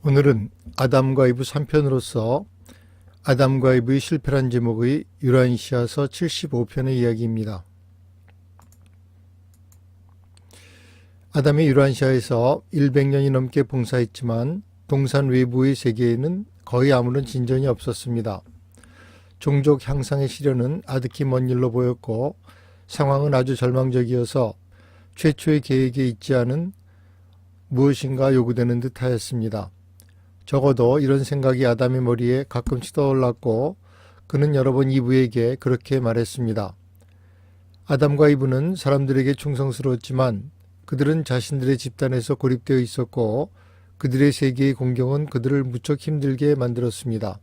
오늘은 아담과 이브 3편으로서 아담과 이브의 실패란 제목의 유라인시아서 75편의 이야기입니다. 아담이 유라인시아에서 100년이 넘게 봉사했지만 동산 외부의 세계에는 거의 아무런 진전이 없었습니다. 종족 향상의 시련은 아득히 먼 일로 보였고 상황은 아주 절망적이어서 최초의 계획에 있지 않은 무엇인가 요구되는 듯 하였습니다. 적어도 이런 생각이 아담의 머리에 가끔씩 떠올랐고 그는 여러 번 이브에게 그렇게 말했습니다. 아담과 이브는 사람들에게 충성스러웠지만 그들은 자신들의 집단에서 고립되어 있었고 그들의 세계의 공경은 그들을 무척 힘들게 만들었습니다.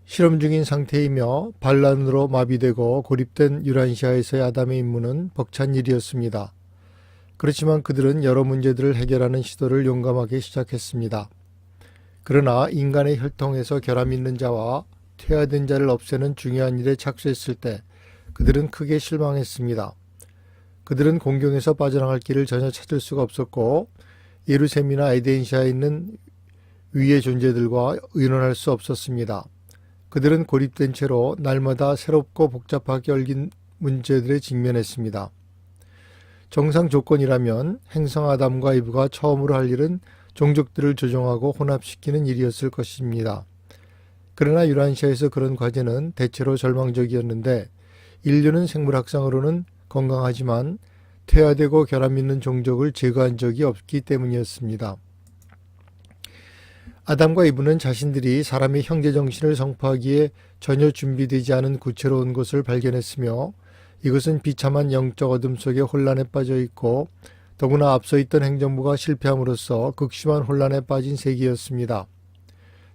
실험 중인 상태이며 반란으로 마비되고 고립된 유란시아에서의 아담의 임무는 벅찬 일이었습니다. 그렇지만 그들은 여러 문제들을 해결하는 시도를 용감하게 시작했습니다. 그러나 인간의 혈통에서 결함 있는 자와 퇴화된 자를 없애는 중요한 일에 착수했을 때 그들은 크게 실망했습니다. 그들은 공경에서 빠져나갈 길을 전혀 찾을 수가 없었고 예루셈이나 에덴시아에 있는 위의 존재들과 의논할 수 없었습니다. 그들은 고립된 채로 날마다 새롭고 복잡하게 얽힌 문제들에 직면했습니다. 정상 조건이라면 행성 아담과 이브가 처음으로 할 일은 종족들을 조정하고 혼합시키는 일이었을 것입니다. 그러나 유란시아에서 그런 과제는 대체로 절망적이었는데 인류는 생물학상으로는 건강하지만 퇴화되고 결함 있는 종족을 제거한 적이 없기 때문이었습니다. 아담과 이브는 자신들이 사람의 형제정신을 선포하기에 전혀 준비되지 않은 구체로운 것을 발견했으며 이것은 비참한 영적 어둠 속에 혼란에 빠져 있고 더구나 앞서 있던 행정부가 실패함으로써 극심한 혼란에 빠진 세계였습니다.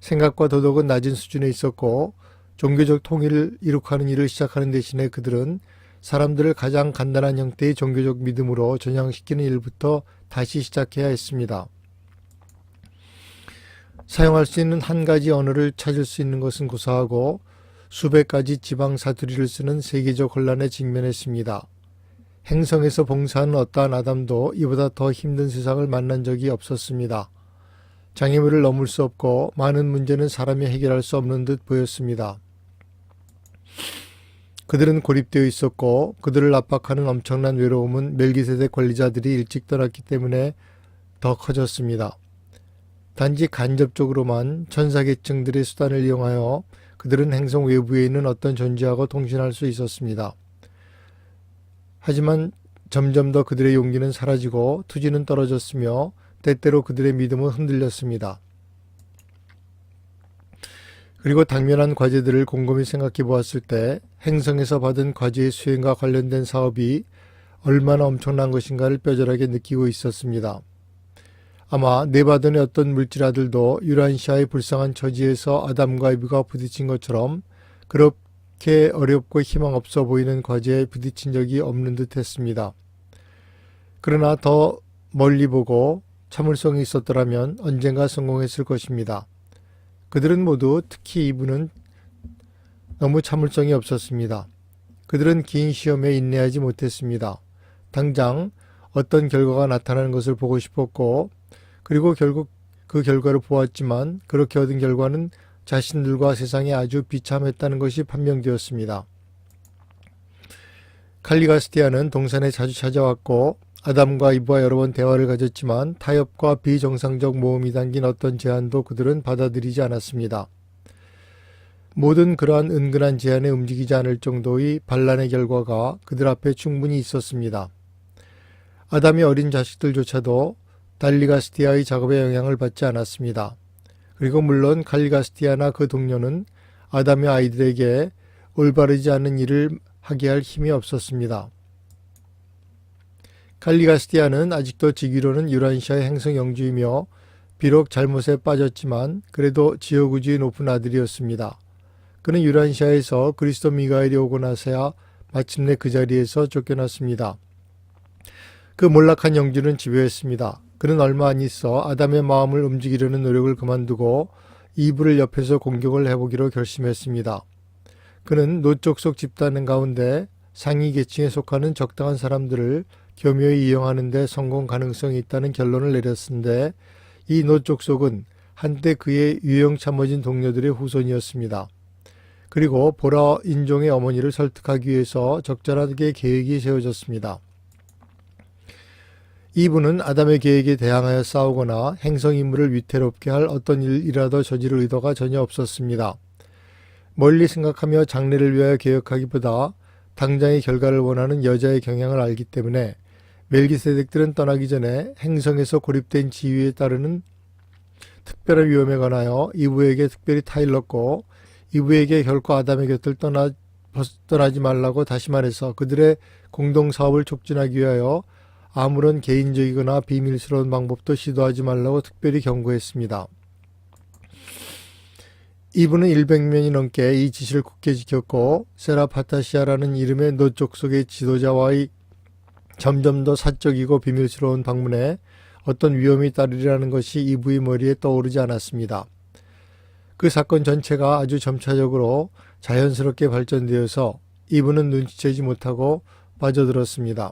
생각과 도덕은 낮은 수준에 있었고 종교적 통일을 이룩하는 일을 시작하는 대신에 그들은 사람들을 가장 간단한 형태의 종교적 믿음으로 전향시키는 일부터 다시 시작해야 했습니다. 사용할 수 있는 한 가지 언어를 찾을 수 있는 것은 고사하고 수백 가지 지방 사투리를 쓰는 세계적 혼란에 직면했습니다. 행성에서 봉사하는 어떠한 아담도 이보다 더 힘든 세상을 만난 적이 없었습니다. 장애물을 넘을 수 없고 많은 문제는 사람이 해결할 수 없는 듯 보였습니다. 그들은 고립되어 있었고 그들을 압박하는 엄청난 외로움은 멜기세덱 권리자들이 일찍 떠났기 때문에 더 커졌습니다. 단지 간접적으로만 천사계층들의 수단을 이용하여 그들은 행성 외부에 있는 어떤 존재하고 통신할 수 있었습니다. 하지만 점점 더 그들의 용기는 사라지고 투지는 떨어졌으며 때때로 그들의 믿음은 흔들렸습니다. 그리고 당면한 과제들을 곰곰이 생각해 보았을 때 행성에서 받은 과제의 수행과 관련된 사업이 얼마나 엄청난 것인가를 뼈저하게 느끼고 있었습니다. 아마 네바던의 어떤 물질아들도 유란시아의 불쌍한 처지에서 아담과 이브가 부딪힌 것처럼 그렇게 어렵고 희망 없어 보이는 과제에 부딪힌 적이 없는 듯 했습니다. 그러나 더 멀리 보고 참을성이 있었더라면 언젠가 성공했을 것입니다. 그들은 모두 특히 이브는 너무 참을성이 없었습니다. 그들은 긴 시험에 인내하지 못했습니다. 당장 어떤 결과가 나타나는 것을 보고 싶었고 그리고 결국 그 결과를 보았지만 그렇게 얻은 결과는 자신들과 세상에 아주 비참했다는 것이 판명되었습니다. 칼리가스티아는 동산에 자주 찾아왔고 아담과 이브와 여러 번 대화를 가졌지만 타협과 비정상적 모험이 담긴 어떤 제안도 그들은 받아들이지 않았습니다. 모든 그러한 은근한 제안에 움직이지 않을 정도의 반란의 결과가 그들 앞에 충분히 있었습니다. 아담의 어린 자식들조차도 칼리가스티아의 작업에 영향을 받지 않았습니다. 그리고 물론 칼리가스티아나 그 동료는 아담의 아이들에게 올바르지 않은 일을 하게 할 힘이 없었습니다. 칼리가스티아는 아직도 직위로는 유란시아의 행성 영주이며 비록 잘못에 빠졌지만 그래도 지어구주의 높은 아들이었습니다. 그는 유란시아에서 그리스도 미가엘이 오고 나서야 마침내 그 자리에서 쫓겨났습니다. 그 몰락한 영주는 집요했습니다. 그는 얼마 안 있어 아담의 마음을 움직이려는 노력을 그만두고 이브를 옆에서 공격을 해보기로 결심했습니다. 그는 노쪽 속 집단 가운데 상위 계층에 속하는 적당한 사람들을 교묘히 이용하는 데 성공 가능성이 있다는 결론을 내렸는데 이 놋 족속은 한때 그의 유영 참모진 동료들의 후손이었습니다. 그리고 보라 인종의 어머니를 설득하기 위해서 적절하게 계획이 세워졌습니다. 이분은 아담의 계획에 대항하여 싸우거나 행성인물을 위태롭게 할 어떤 일이라도 저지를 의도가 전혀 없었습니다. 멀리 생각하며 장래를 위하여 계획하기보다 당장의 결과를 원하는 여자의 경향을 알기 때문에 멜기세덱들은 떠나기 전에 행성에서 고립된 지위에 따르는 특별한 위험에 관하여 이브에게 특별히 타일렀고 이브에게 결코 아담의 곁을 떠나지 말라고 다시 말해서 그들의 공동사업을 촉진하기 위하여 아무런 개인적이거나 비밀스러운 방법도 시도하지 말라고 특별히 경고했습니다. 이분은 100년이 넘게 이 지시를 굳게 지켰고 세라파타시아라는 이름의 놋 족속의 지도자와의 점점 더 사적이고 비밀스러운 방문에 어떤 위험이 따르리라는 것이 이브의 머리에 떠오르지 않았습니다. 그 사건 전체가 아주 점차적으로 자연스럽게 발전되어서 이분은 눈치채지 못하고 빠져들었습니다.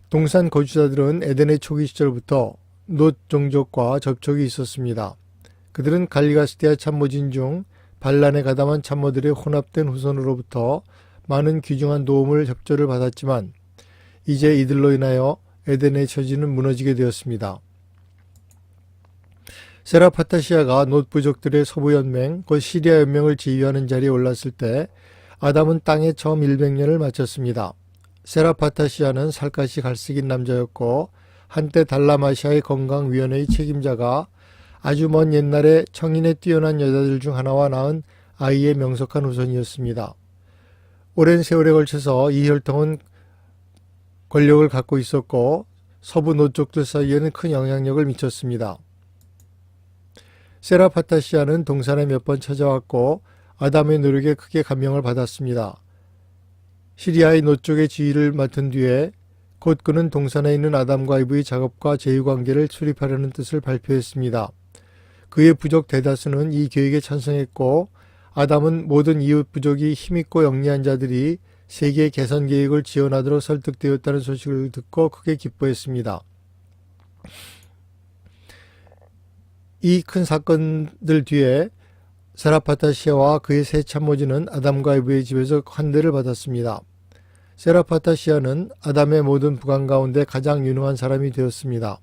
동산 거주자들은 에덴의 초기 시절부터 놋 종족과 접촉이 있었습니다. 그들은 갈리가스티아 참모진 중 반란에 가담한 참모들의 혼합된 후손으로부터 많은 귀중한 도움을 협조를 받았지만 이제 이들로 인하여 에덴의 처지는 무너지게 되었습니다. 세라파타시아가 놋 부족들의 서부연맹, 곧 시리아 연맹을 지휘하는 자리에 올랐을 때 아담은 땅에 처음 100년을 마쳤습니다. 세라파타시아는 살갗이 갈색인 남자였고 한때 달라마시아의 건강위원회의 책임자가 아주 먼 옛날에 청인에 뛰어난 여자들 중 하나와 낳은 아이의 명석한 후손이었습니다. 오랜 세월에 걸쳐서 이 혈통은 권력을 갖고 있었고 서부 노족들 사이에는 큰 영향력을 미쳤습니다. 세라파타시아는 동산에 몇 번 찾아왔고 아담의 노력에 크게 감명을 받았습니다. 시리아의 노쪽의 지휘를 맡은 뒤에 곧 그는 동산에 있는 아담과 이브의 작업과 제휴관계를 수립하려는 뜻을 발표했습니다. 그의 부족 대다수는 이 계획에 찬성했고 아담은 모든 이웃 부족이 힘있고 영리한 자들이 세계 개선 계획을 지원하도록 설득되었다는 소식을 듣고 크게 기뻐했습니다. 이 큰 사건들 뒤에 세라파타시아와 그의 세 참모진은 아담과 이브의 집에서 환대를 받았습니다. 세라파타시아는 아담의 모든 부관 가운데 가장 유능한 사람이 되었습니다.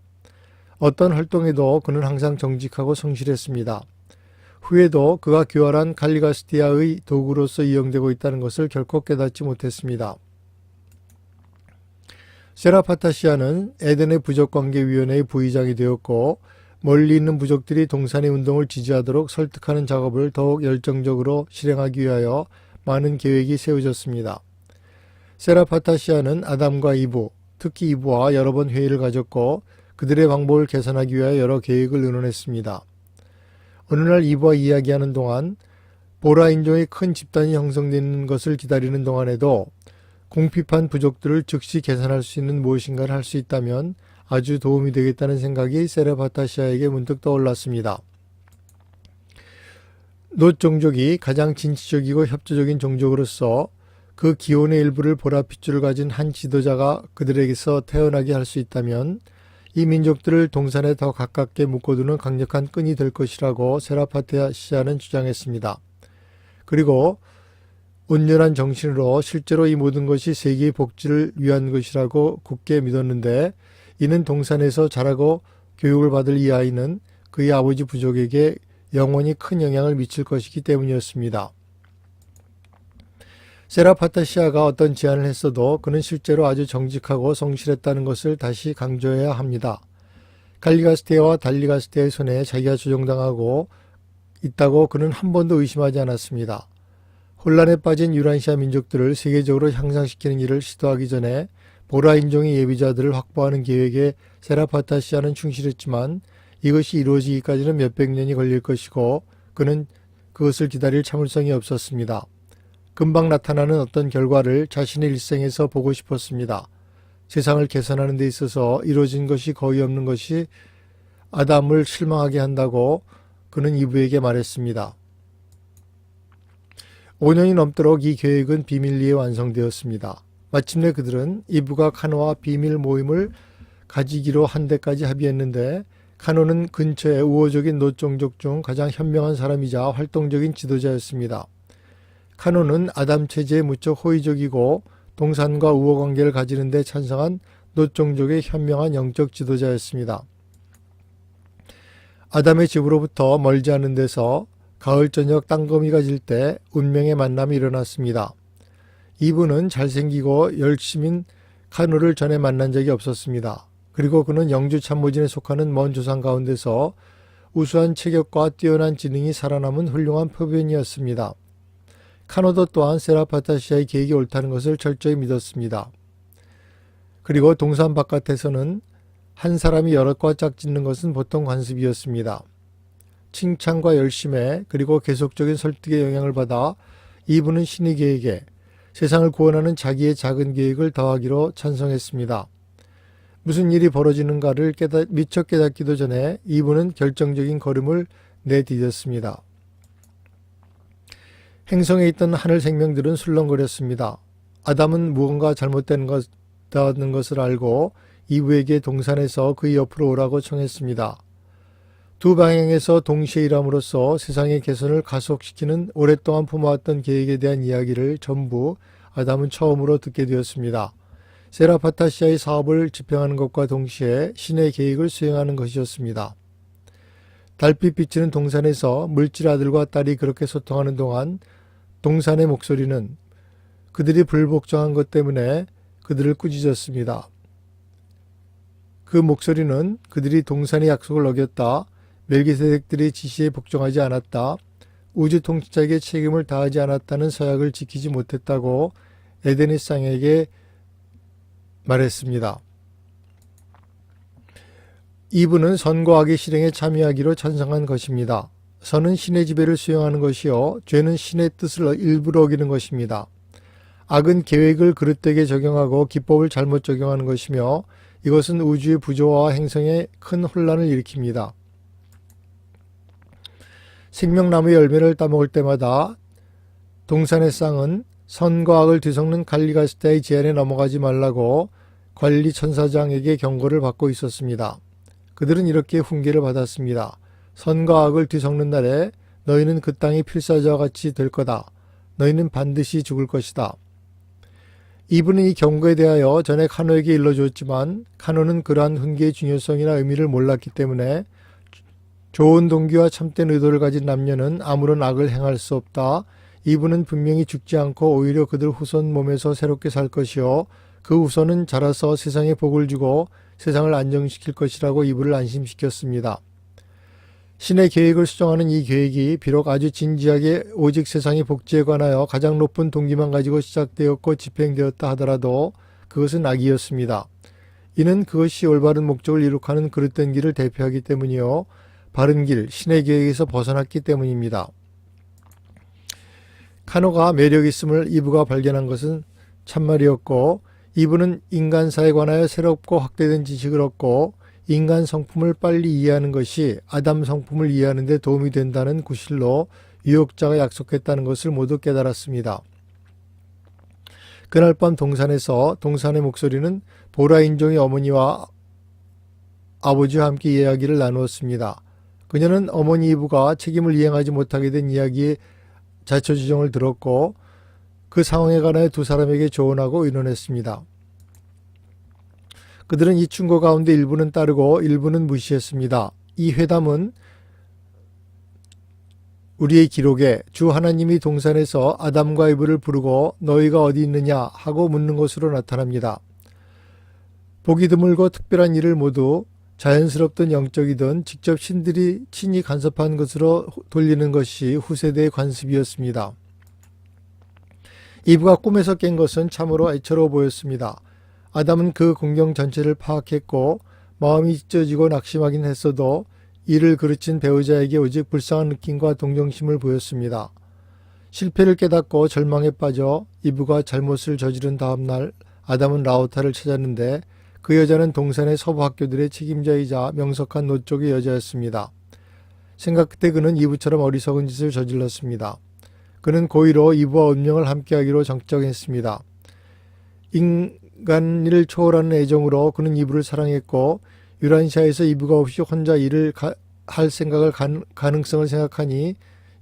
어떤 활동에도 그는 항상 정직하고 성실했습니다. 후에도 그가 교활한 갈리가스티아의 도구로서 이용되고 있다는 것을 결코 깨닫지 못했습니다. 세라파타시아는 에덴의 부족관계위원회의 부의장이 되었고 멀리 있는 부족들이 동산의 운동을 지지하도록 설득하는 작업을 더욱 열정적으로 실행하기 위하여 많은 계획이 세워졌습니다. 세라파타시아는 아담과 이브, 특히 이브와 여러 번 회의를 가졌고 그들의 방법을 개선하기 위하여 여러 계획을 의논했습니다. 어느 날 이브와 이야기하는 동안 보라 인종의 큰 집단이 형성되는 것을 기다리는 동안에도 궁핍한 부족들을 즉시 개선할 수 있는 무엇인가를 할 수 있다면 아주 도움이 되겠다는 생각이 세라파타시아에게 문득 떠올랐습니다. 놋 종족이 가장 진취적이고 협조적인 종족으로서 그 기원의 일부를 보라 핏줄을 가진 한 지도자가 그들에게서 태어나게 할 수 있다면 이 민족들을 동산에 더 가깝게 묶어두는 강력한 끈이 될 것이라고 세라파타시아는 주장했습니다. 그리고 온전한 정신으로 실제로 이 모든 것이 세계의 복지를 위한 것이라고 굳게 믿었는데 이는 동산에서 자라고 교육을 받을 이 아이는 그의 아버지 부족에게 영원히 큰 영향을 미칠 것이기 때문이었습니다. 세라파타시아가 어떤 제안을 했어도 그는 실제로 아주 정직하고 성실했다는 것을 다시 강조해야 합니다. 갈리가스티아와 달리가스티아의 손에 자기가 조종당하고 있다고 그는 한 번도 의심하지 않았습니다. 혼란에 빠진 유란시아 민족들을 세계적으로 향상시키는 일을 시도하기 전에 보라 인종의 예비자들을 확보하는 계획에 세라파타시아는 충실했지만 이것이 이루어지기까지는 몇백 년이 걸릴 것이고 그는 그것을 기다릴 참을성이 없었습니다. 금방 나타나는 어떤 결과를 자신의 일생에서 보고 싶었습니다. 세상을 개선하는 데 있어서 이루어진 것이 거의 없는 것이 아담을 실망하게 한다고 그는 이브에게 말했습니다. 5년이 넘도록 이 계획은 비밀리에 완성되었습니다. 마침내 그들은 이브가 카노와 비밀 모임을 가지기로 한 데까지 합의했는데 카노는 근처의 우호적인 노종족 중 가장 현명한 사람이자 활동적인 지도자였습니다. 카노는 아담 체제에 무척 호의적이고 동산과 우호 관계를 가지는 데 찬성한 노종족의 현명한 영적 지도자였습니다. 아담의 집으로부터 멀지 않은 데서 가을 저녁 땅거미가 질 때 운명의 만남이 일어났습니다. 이브는 잘생기고 열심인 카노를 전에 만난 적이 없었습니다. 그리고 그는 영주 참모진에 속하는 먼 조상 가운데서 우수한 체격과 뛰어난 지능이 살아남은 훌륭한 표변이었습니다. 카노도 또한 세라파타시아의 계획이 옳다는 것을 철저히 믿었습니다. 그리고 동산 바깥에서는 한 사람이 여럿과 짝짓는 것은 보통 관습이었습니다. 칭찬과 열심에 그리고 계속적인 설득의 영향을 받아 이브는 신의 계획에 세상을 구원하는 자기의 작은 계획을 더하기로 찬성했습니다. 무슨 일이 벌어지는가를 미처 깨닫기도 전에 이브는 결정적인 걸음을 내디뎠습니다. 행성에 있던 하늘 생명들은 술렁거렸습니다. 아담은 무언가 잘못된 것다는 것을 알고 이브에게 동산에서 그의 옆으로 오라고 청했습니다. 두 방향에서 동시에 일함으로써 세상의 개선을 가속시키는 오랫동안 품어왔던 계획에 대한 이야기를 전부 아담은 처음으로 듣게 되었습니다. 세라파타시아의 사업을 집행하는 것과 동시에 신의 계획을 수행하는 것이었습니다. 달빛 비치는 동산에서 물질 아들과 딸이 그렇게 소통하는 동안 동산의 목소리는 그들이 불복종한 것 때문에 그들을 꾸짖었습니다. 그 목소리는 그들이 동산의 약속을 어겼다, 멜기세덱들의 지시에 복종하지 않았다, 우주 통치자에게 책임을 다하지 않았다는 서약을 지키지 못했다고 에덴의 쌍에게 말했습니다. 이브는 선과 악의 실행에 참여하기로 찬성한 것입니다. 선은 신의 지배를 수행하는 것이요, 죄는 신의 뜻을 일부러 어기는 것입니다. 악은 계획을 그릇되게 적용하고 기법을 잘못 적용하는 것이며 이것은 우주의 부조화와 행성에 큰 혼란을 일으킵니다. 생명나무의 열매를 따먹을 때마다 동산의 쌍은 선과 악을 뒤섞는 갈리가스타의 제안에 넘어가지 말라고 관리 천사장에게 경고를 받고 있었습니다. 그들은 이렇게 훈계를 받았습니다. 선과 악을 뒤섞는 날에 너희는 그 땅이 필사자와 같이 될 거다. 너희는 반드시 죽을 것이다. 이브는 이 경고에 대하여 전에 카노에게 일러주었지만 카노는 그러한 훈계의 중요성이나 의미를 몰랐기 때문에 좋은 동기와 참된 의도를 가진 남녀는 아무런 악을 행할 수 없다. 이브는 분명히 죽지 않고 오히려 그들 후손 몸에서 새롭게 살 것이요, 그 후손은 자라서 세상에 복을 주고 세상을 안정시킬 것이라고 이브를 안심시켰습니다. 신의 계획을 수정하는 이 계획이 비록 아주 진지하게 오직 세상의 복지에 관하여 가장 높은 동기만 가지고 시작되었고 집행되었다 하더라도 그것은 악이었습니다. 이는 그것이 올바른 목적을 이룩하는 그릇된 길을 대표하기 때문이요, 바른 길, 신의 계획에서 벗어났기 때문입니다. 카노가 매력 있음을 이브가 발견한 것은 참말이었고, 이브는 인간사에 관하여 새롭고 확대된 지식을 얻고 인간 성품을 빨리 이해하는 것이 아담 성품을 이해하는 데 도움이 된다는 구실로 유혹자가 약속했다는 것을 모두 깨달았습니다. 그날 밤 동산에서 동산의 목소리는 보라 인종의 어머니와 아버지와 함께 이야기를 나누었습니다. 그녀는 어머니 이브가 책임을 이행하지 못하게 된 이야기의 자초지종을 들었고 그 상황에 관하여 두 사람에게 조언하고 의논했습니다. 그들은 이 충고 가운데 일부는 따르고 일부는 무시했습니다. 이 회담은 우리의 기록에 주 하나님이 동산에서 아담과 이브를 부르고 너희가 어디 있느냐 하고 묻는 것으로 나타납니다. 보기 드물고 특별한 일을 모두 자연스럽든 영적이든 직접 신들이 친히 간섭한 것으로 돌리는 것이 후세대의 관습이었습니다. 이브가 꿈에서 깬 것은 참으로 애처로워 보였습니다. 아담은 그 공경 전체를 파악했고 마음이 찢어지고 낙심하긴 했어도 이를 그르친 배우자에게 오직 불쌍한 느낌과 동정심을 보였습니다. 실패를 깨닫고 절망에 빠져 이브가 잘못을 저지른 다음 날 아담은 라우타를 찾았는데 그 여자는 동산의 서부 학교들의 책임자이자 명석한 노쪽의 여자였습니다. 생각 끝에 그는 이브처럼 어리석은 짓을 저질렀습니다. 그는 고의로 이브와 운명을 함께하기로 정정했습니다. 인간을 초월하는 애정으로 그는 이브를 사랑했고 유란시아에서 이브가 없이 혼자 일을 할 가능성을 생각하니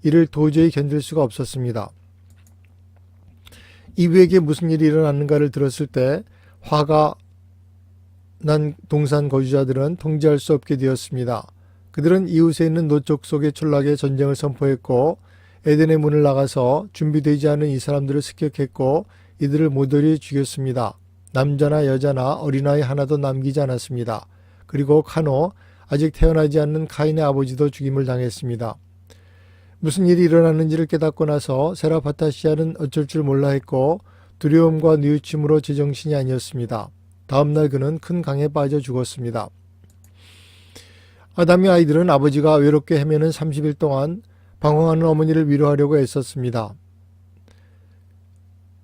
이를 도저히 견딜 수가 없었습니다. 이브에게 무슨 일이 일어났는가를 들었을 때 화가 난 동산 거주자들은 통제할 수 없게 되었습니다. 그들은 이웃에 있는 노 족속의 촌락에 전쟁을 선포했고 에덴의 문을 나가서 준비되지 않은 이 사람들을 습격했고 이들을 모조리 죽였습니다. 남자나 여자나 어린아이 하나도 남기지 않았습니다. 그리고 카노, 아직 태어나지 않는 카인의 아버지도 죽임을 당했습니다. 무슨 일이 일어났는지를 깨닫고 나서 세라파타시아는 어쩔 줄 몰라 했고 두려움과 뉘우침으로 제정신이 아니었습니다. 다음날 그는 큰 강에 빠져 죽었습니다. 아담의 아이들은 아버지가 외롭게 헤매는 30일 동안 방황하는 어머니를 위로하려고 애썼습니다.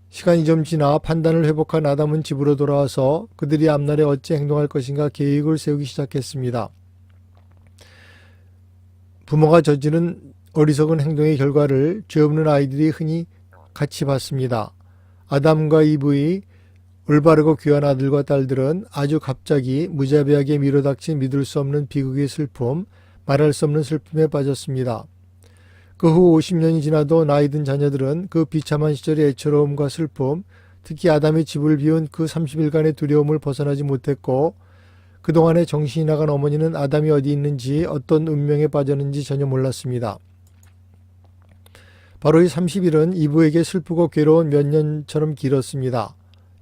시간이 좀 지나 판단을 회복한 아담은 집으로 돌아와서 그들이 앞날에 어찌 행동할 것인가 계획을 세우기 시작했습니다. 부모가 저지른 어리석은 행동의 결과를 죄 없는 아이들이 흔히 같이 봤습니다. 아담과 이브의 올바르고 귀한 아들과 딸들은 아주 갑자기 무자비하게 밀어닥친 믿을 수 없는 비극의 슬픔, 말할 수 없는 슬픔에 빠졌습니다. 그 후 50년이 지나도 나이 든 자녀들은 그 비참한 시절의 애처로움과 슬픔, 특히 아담의 집을 비운 그 30일간의 두려움을 벗어나지 못했고 그동안에 정신이 나간 어머니는 아담이 어디 있는지 어떤 운명에 빠졌는지 전혀 몰랐습니다. 바로 이 30일은 이브에게 슬프고 괴로운 몇 년처럼 길었습니다.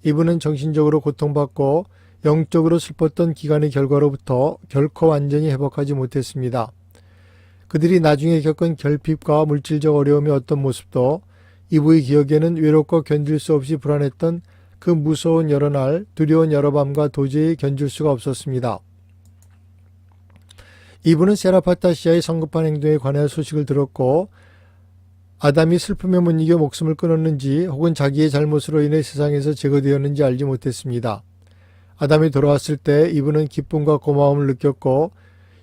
이브는 정신적으로 고통받고 영적으로 슬펐던 기간의 결과로부터 결코 완전히 회복하지 못했습니다. 그들이 나중에 겪은 결핍과 물질적 어려움의 어떤 모습도 이브의 기억에는 외롭고 견딜 수 없이 불안했던 그 무서운 여러 날, 두려운 여러 밤과 도저히 견딜 수가 없었습니다. 이브는 세라파타시아의 성급한 행동에 관하여 소식을 들었고 아담이 슬픔에 못 이겨 목숨을 끊었는지 혹은 자기의 잘못으로 인해 세상에서 제거되었는지 알지 못했습니다. 아담이 돌아왔을 때 이브는 기쁨과 고마움을 느꼈고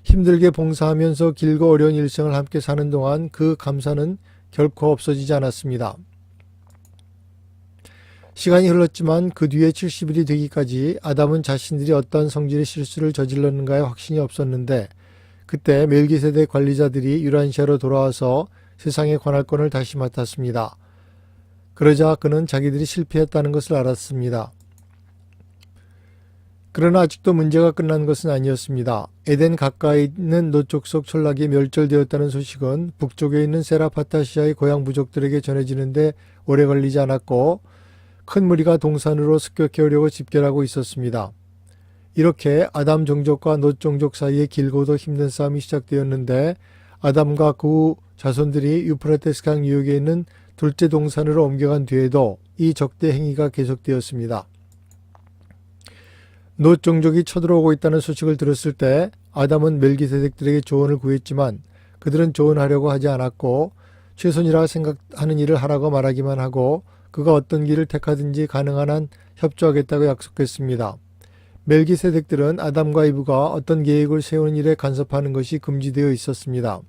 힘들게 봉사하면서 길고 어려운 일생을 함께 사는 동안 그 감사는 결코 없어지지 않았습니다. 시간이 흘렀지만 그 뒤에 70일이 되기까지 아담은 자신들이 어떠한 성질의 실수를 저질렀는가에 확신이 없었는데 그때 멜기세덱 관리자들이 유란시아로 돌아와서 세상의 관할권을 다시 맡았습니다. 그러자 그는 자기들이 실패했다는 것을 알았습니다. 그러나 아직도 문제가 끝난 것은 아니었습니다. 에덴 가까이 있는 노족속 촌락이 멸절되었다는 소식은 북쪽에 있는 세라파타시아의 고향 부족들에게 전해지는데 오래 걸리지 않았고 큰 무리가 동산으로 습격해오려고 집결하고 있었습니다. 이렇게 아담 종족과 롯 종족 사이에 길고도 힘든 싸움이 시작되었는데 아담과 그 자손들이 유프라테스 강 유역에 있는 둘째 동산으로 옮겨간 뒤에도 이 적대 행위가 계속되었습니다. 롯 종족이 쳐들어오고 있다는 소식을 들었을 때 아담은 멜기세덱들에게 조언을 구했지만 그들은 조언하려고 하지 않았고 최선이라 생각하는 일을 하라고 말하기만 하고 그가 어떤 길을 택하든지 가능한 한 협조하겠다고 약속했습니다. 멜기세덱들은 아담과 이브가 어떤 계획을 세우는 일에 간섭하는 것이 금지되어 있었습니다.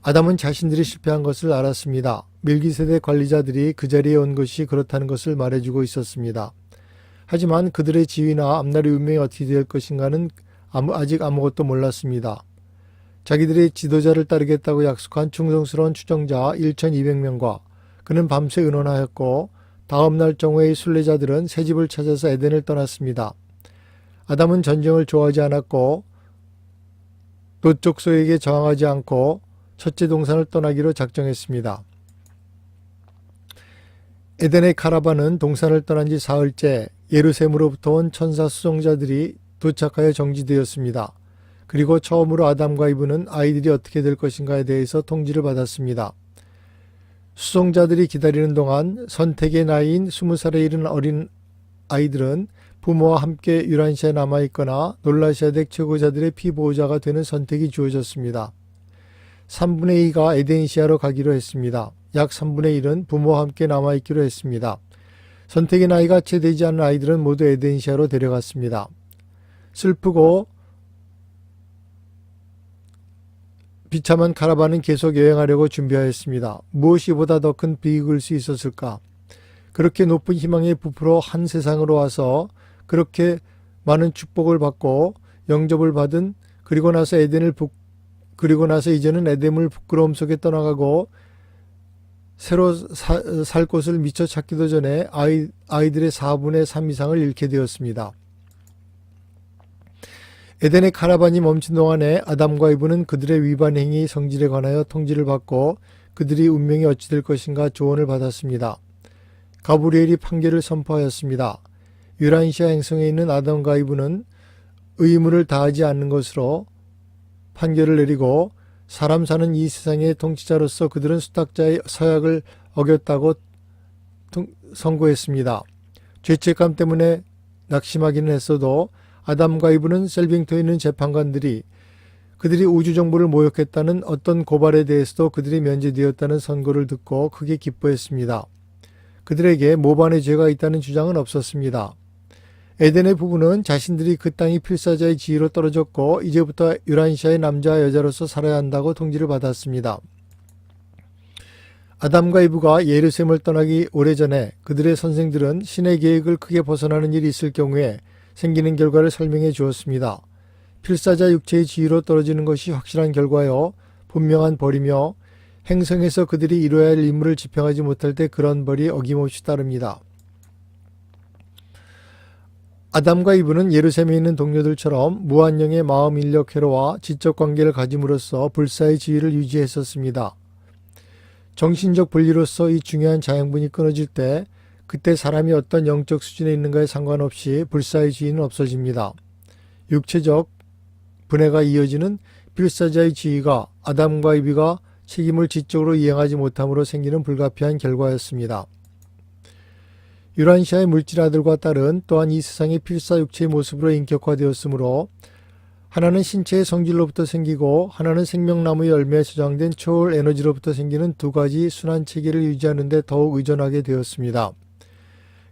아담은 자신들이 실패한 것을 알았습니다. 멜기세덱 관리자들이 그 자리에 온 것이 그렇다는 것을 말해주고 있었습니다. 하지만 그들의 지위나 앞날의 운명이 어떻게 될 것인가는 아직 아무것도 몰랐습니다. 자기들의 지도자를 따르겠다고 약속한 충성스러운 추종자 1200명과 그는 밤새 의논하였고 다음날 정오의 순례자들은 새 집을 찾아서 에덴을 떠났습니다. 아담은 전쟁을 좋아하지 않았고 롯 족속에게 저항하지 않고 첫째 동산을 떠나기로 작정했습니다. 에덴의 카라반은 동산을 떠난 지 사흘째 예루살렘으로부터 온 천사 수송자들이 도착하여 정지되었습니다. 그리고 처음으로 아담과 이브는 아이들이 어떻게 될 것인가에 대해서 통지를 받았습니다. 수송자들이 기다리는 동안 선택의 나이인 20살에 이른 어린 아이들은 부모와 함께 유란시아에 남아있거나 놀라시아덱 최고자들의 피보호자가 되는 선택이 주어졌습니다. 3분의 2가 에덴시아로 가기로 했습니다. 약 3분의 1은 부모와 함께 남아있기로 했습니다. 선택의 나이가 채 되지 않은 아이들은 모두 에덴시아로 데려갔습니다. 슬프고 비참한 카라반은 계속 여행하려고 준비하였습니다. 무엇이 보다 더 큰 비극일 수 있었을까? 그렇게 높은 희망에 부풀어 한 세상으로 와서 그렇게 많은 축복을 받고 영접을 받은 그리고 나서 이제는 에덴을 부끄러움 속에 떠나가고 새로 살 곳을 미처 찾기도 전에 아이들의 4분의 3 이상을 잃게 되었습니다. 에덴의 카라반이 멈춘 동안에 아담과 이브는 그들의 위반 행위 성질에 관하여 통지를 받고 그들이 운명이 어찌 될 것인가 조언을 받았습니다. 가브리엘이 판결을 선포하였습니다. 유란시아 행성에 있는 아담과 이브는 의무를 다하지 않는 것으로 판결을 내리고 사람 사는 이 세상의 통치자로서 그들은 수탁자의 서약을 어겼다고 선고했습니다. 죄책감 때문에 낙심하기는 했어도 아담과 이브는 셀빙터에 있는 재판관들이 그들이 우주정부를 모욕했다는 어떤 고발에 대해서도 그들이 면제되었다는 선고를 듣고 크게 기뻐했습니다. 그들에게 모반의 죄가 있다는 주장은 없었습니다. 에덴의 부부는 자신들이 그 땅이 필사자의 지위로 떨어졌고 이제부터 유란시아의 남자와 여자로서 살아야 한다고 통지를 받았습니다. 아담과 이브가 예루살렘을 떠나기 오래전에 그들의 선생들은 신의 계획을 크게 벗어나는 일이 있을 경우에 생기는 결과를 설명해 주었습니다. 필사자 육체의 지위로 떨어지는 것이 확실한 결과요 분명한 벌이며 행성에서 그들이 이루어야 할 임무를 집행하지 못할 때 그런 벌이 어김없이 따릅니다. 아담과 이브는 예루살렘에 있는 동료들처럼 무한령의 마음 인력 회로와 지적 관계를 가짐으로써 불사의 지위를 유지했었습니다. 정신적 분리로서 이 중요한 자양분이 끊어질 때 그때 사람이 어떤 영적 수준에 있는가에 상관없이 불사의 지위는 없어집니다. 육체적 분해가 이어지는 필사자의 지위가 아담과 이브가 책임을 지적으로 이행하지 못함으로 생기는 불가피한 결과였습니다. 유란시아의 물질 아들과 딸은 또한 이 세상의 필사 육체의 모습으로 인격화되었으므로 하나는 신체의 성질로부터 생기고 하나는 생명나무의 열매에 저장된 초월 에너지로부터 생기는 두 가지 순환 체계를 유지하는 데 더욱 의존하게 되었습니다.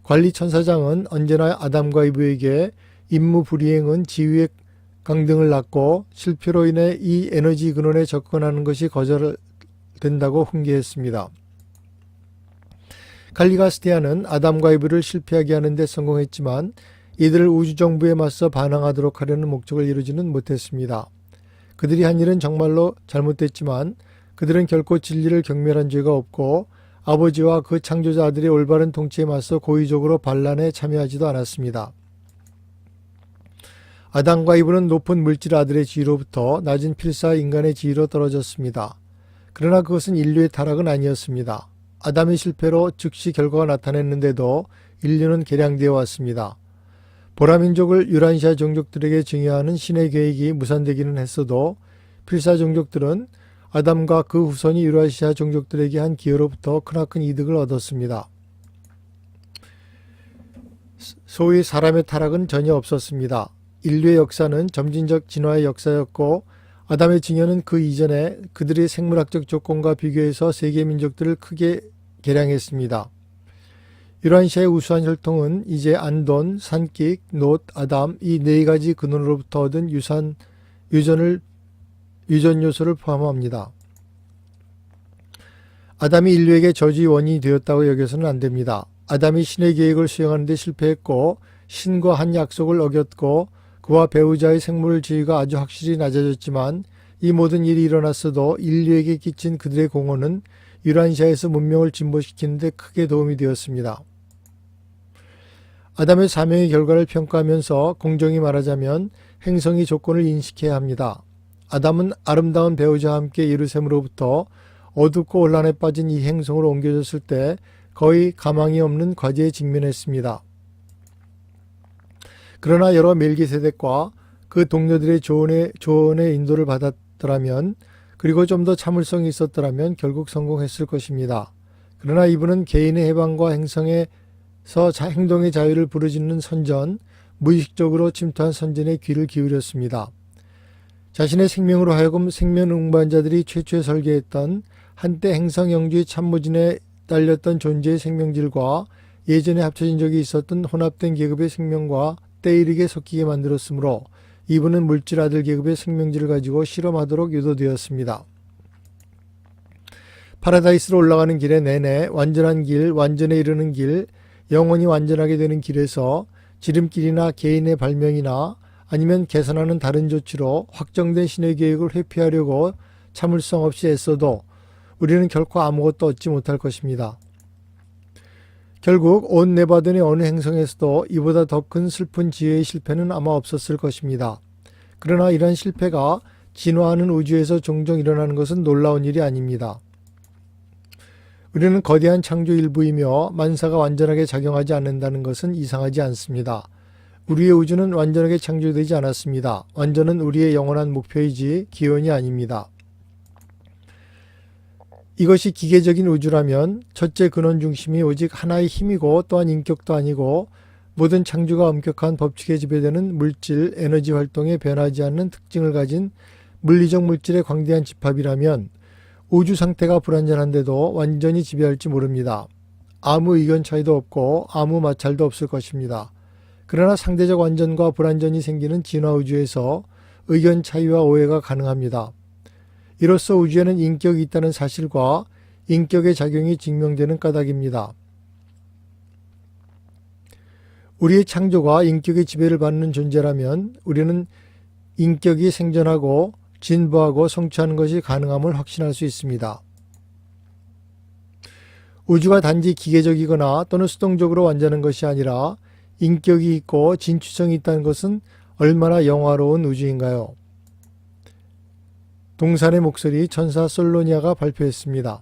관리천사장은 언제나 아담과 이브에게 임무 불이행은 지위의 강등을 낳고 실패로 인해 이 에너지 근원에 접근하는 것이 거절된다고 훈계했습니다. 갈리가스티아는 아담과 이브를 실패하게 하는 데 성공했지만 이들을 우주정부에 맞서 반항하도록 하려는 목적을 이루지는 못했습니다. 그들이 한 일은 정말로 잘못됐지만 그들은 결코 진리를 경멸한 죄가 없고 아버지와 그 창조자 아들의 올바른 통치에 맞서 고의적으로 반란에 참여하지도 않았습니다. 아담과 이브는 높은 물질 아들의 지위로부터 낮은 필사 인간의 지위로 떨어졌습니다. 그러나 그것은 인류의 타락은 아니었습니다. 아담의 실패로 즉시 결과가 나타났는데도 인류는 개량되어 왔습니다. 보라민족을 유란시아 종족들에게 증여하는 신의 계획이 무산되기는 했어도 필사 종족들은 아담과 그 후손이 유라시아 종족들에게 한 기여로부터 크나큰 이득을 얻었습니다. 소위 사람의 타락은 전혀 없었습니다. 인류의 역사는 점진적 진화의 역사였고 아담의 증여는 그 이전에 그들의 생물학적 조건과 비교해서 세계 민족들을 크게 개량했습니다. 유란시아의 우수한 혈통은 이제 안돈, 산끽, 놋, 아담 이 네 가지 근원으로부터 얻은 유전 요소를 포함합니다. 아담이 인류에게 저주의 원인이 되었다고 여겨서는 안 됩니다. 아담이 신의 계획을 수행하는 데 실패했고 신과 한 약속을 어겼고 그와 배우자의 생물 지위가 아주 확실히 낮아졌지만 이 모든 일이 일어났어도 인류에게 끼친 그들의 공헌은 유란시아에서 문명을 진보시키는 데 크게 도움이 되었습니다. 아담의 사명의 결과를 평가하면서 공정히 말하자면 행성의 조건을 인식해야 합니다. 아담은 아름다운 배우자와 함께 예루살렘으로부터 어둡고 혼란에 빠진 이 행성으로 옮겨졌을 때 거의 가망이 없는 과제에 직면했습니다. 그러나 여러 멜기세덱과 그 동료들의 조언의 인도를 받았더라면 그리고 좀 더 참을성이 있었더라면 결국 성공했을 것입니다. 그러나 이분은 개인의 해방과 행성에서 행동의 자유를 부르짖는 선전, 무의식적으로 침투한 선전에 귀를 기울였습니다. 자신의 생명으로 하여금 생명 운반자들이 최초에 설계했던 한때 행성영주의 참모진에 딸렸던 존재의 생명질과 예전에 합쳐진 적이 있었던 혼합된 계급의 생명과 때이르게 섞이게 만들었으므로 이분은 물질 아들 계급의 생명질을 가지고 실험하도록 유도되었습니다. 파라다이스로 올라가는 길의 내내 완전한 길, 완전에 이르는 길, 영혼이 완전하게 되는 길에서 지름길이나 개인의 발명이나 아니면 개선하는 다른 조치로 확정된 신의 계획을 회피하려고 참을성 없이 애써도 우리는 결코 아무것도 얻지 못할 것입니다. 결국 온 네바돈의 어느 행성에서도 이보다 더 큰 슬픈 지혜의 실패는 아마 없었을 것입니다. 그러나 이러한 실패가 진화하는 우주에서 종종 일어나는 것은 놀라운 일이 아닙니다. 우리는 거대한 창조 일부이며 만사가 완전하게 작용하지 않는다는 것은 이상하지 않습니다. 우리의 우주는 완전하게 창조되지 않았습니다. 완전은 우리의 영원한 목표이지 기원이 아닙니다. 이것이 기계적인 우주라면 첫째 근원 중심이 오직 하나의 힘이고 또한 인격도 아니고 모든 창조가 엄격한 법칙에 지배되는 물질, 에너지 활동에 변하지 않는 특징을 가진 물리적 물질의 광대한 집합이라면 우주 상태가 불완전한데도 완전히 지배할지 모릅니다. 아무 의견 차이도 없고 아무 마찰도 없을 것입니다. 그러나 상대적 완전과 불완전이 생기는 진화 우주에서 의견 차이와 오해가 가능합니다. 이로써 우주에는 인격이 있다는 사실과 인격의 작용이 증명되는 까닭입니다. 우리의 창조가 인격의 지배를 받는 존재라면 우리는 인격이 생존하고 진보하고 성취하는 것이 가능함을 확신할 수 있습니다. 우주가 단지 기계적이거나 또는 수동적으로 완전한 것이 아니라 인격이 있고 진취성이 있다는 것은 얼마나 영화로운 우주인가요? 동산의 목소리 천사 솔로니아가 발표했습니다.